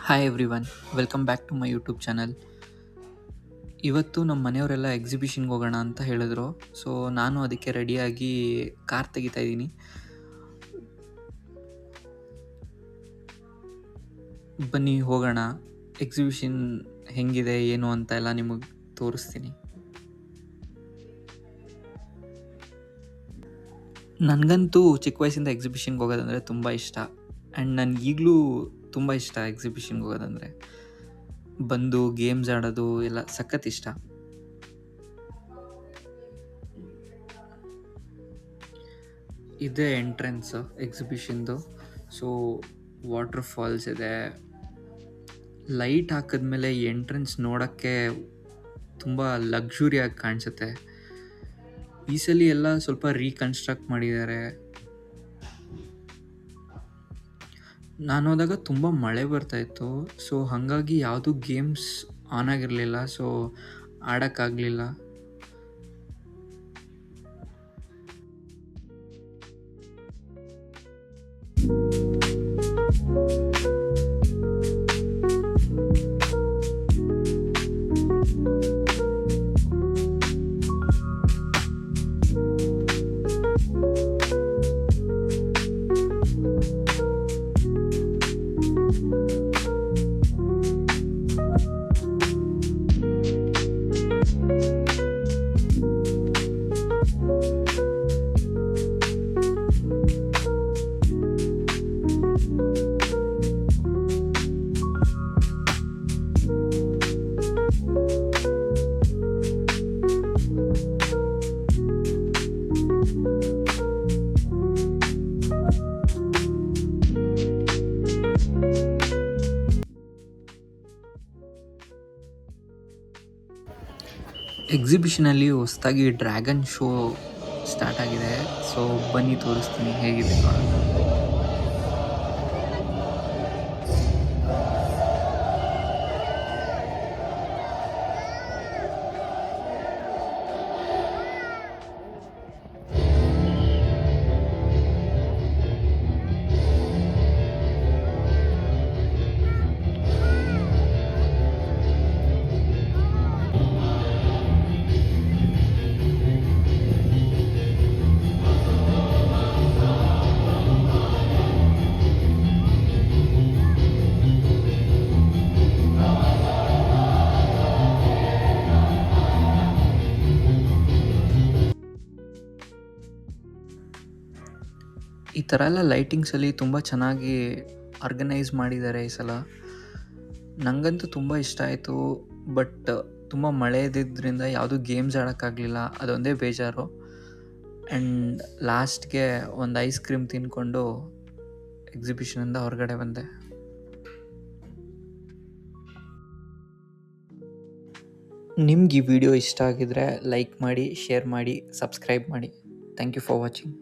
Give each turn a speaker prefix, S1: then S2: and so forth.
S1: Hi everyone, welcome back to my YouTube channel. ಇವತ್ತು ನಮ್ಮ ಮನೆಯವರೆಲ್ಲ ಎಕ್ಸಿಬಿಷನ್ಗೆ ಹೋಗೋಣ ಅಂತ ಹೇಳಿದ್ರು. ಸೊ ನಾನು ಅದಕ್ಕೆ ರೆಡಿಯಾಗಿ ಕಾರ್ ತೆಗಿತಾ ಇದ್ದೀನಿ. ಬನ್ನಿ ಹೋಗೋಣ, ಎಕ್ಸಿಬಿಷನ್ ಹೆಂಗಿದೆ ಏನು ಅಂತ ಎಲ್ಲ ನಿಮಗೆ ತೋರಿಸ್ತೀನಿ. ನನಗಂತೂ ಚಿಕ್ಕ ವಯಸ್ಸಿಂದ ಎಕ್ಸಿಬಿಷನ್ಗೆ ಹೋಗೋದಂದರೆ ತುಂಬ ಇಷ್ಟ. ಆ್ಯಂಡ್ ನನಗೆ ಈಗಲೂ ತುಂಬ ಇಷ್ಟ ಎಕ್ಸಿಬಿಷನ್ಗೆ ಹೋಗೋದಂದರೆ. ಬಂದು ಗೇಮ್ಸ್ ಆಡೋದು ಎಲ್ಲ ಸಖತ್ ಇಷ್ಟ. ಇದೇ ಎಂಟ್ರೆನ್ಸ್ ಎಕ್ಸಿಬಿಷನ್ದು. ಸೊ ವಾಟರ್ ಫಾಲ್ಸ್ ಇದೆ. ಲೈಟ್ ಹಾಕಿದ್ಮೇಲೆ ಎಂಟ್ರೆನ್ಸ್ ನೋಡೋಕ್ಕೆ ತುಂಬ ಲಕ್ಸುರಿಯಾಗಿ ಕಾಣಿಸುತ್ತೆ. ಈ ಸಲ ಎಲ್ಲ ಸ್ವಲ್ಪ ರೀಕನ್ಸ್ಟ್ರಕ್ಟ್ ಮಾಡಿದ್ದಾರೆ. ನಾನು ಹೋದಾಗ ತುಂಬ ಮಳೆ ಬರ್ತಾಯಿತ್ತು. ಸೊ ಹಾಗಾಗಿ ಯಾವುದೂ ಗೇಮ್ಸ್ ಆನ್ ಆಗಿರಲಿಲ್ಲ. ಸೊ ಆಡೋಕ್ಕಾಗಲಿಲ್ಲ. ಎಕ್ಸಿಬಿಷನಲ್ಲಿ ಹೊಸದಾಗಿ ಡ್ರ್ಯಾಗನ್ ಶೋ ಸ್ಟಾರ್ಟ್ ಆಗಿದೆ. ಸೊ ಬನ್ನಿ ತೋರಿಸ್ತೀನಿ ಹೇಗಿದೆ ನೋಡೋಣ. ಈ ಥರ ಎಲ್ಲ ಲೈಟಿಂಗ್ಸಲ್ಲಿ ತುಂಬ ಚೆನ್ನಾಗಿ ಆರ್ಗನೈಸ್ ಮಾಡಿದ್ದಾರೆ ಈ ಸಲ. ನನಗಂತೂ ತುಂಬ ಇಷ್ಟ ಆಯಿತು. ಬಟ್ ತುಂಬ ಮಳೆ ಇದ್ದಿದ್ದರಿಂದ ಯಾವುದೂ ಗೇಮ್ಸ್ ಆಡೋಕ್ಕಾಗಲಿಲ್ಲ, ಅದೊಂದೇ ಬೇಜಾರು. ಆ್ಯಂಡ್ ಲಾಸ್ಟ್ಗೆ ಒಂದು ಐಸ್ ಕ್ರೀಮ್ ತಿಂದ್ಕೊಂಡು ಎಕ್ಸಿಬಿಷನಿಂದ ಹೊರಗಡೆ ಬಂದೆ. ನಿಮ್ಗೆ ಈ ವಿಡಿಯೋ ಇಷ್ಟ ಆಗಿದರೆ ಲೈಕ್ ಮಾಡಿ, ಶೇರ್ ಮಾಡಿ, ಸಬ್ಸ್ಕ್ರೈಬ್ ಮಾಡಿ. Thank you for watching.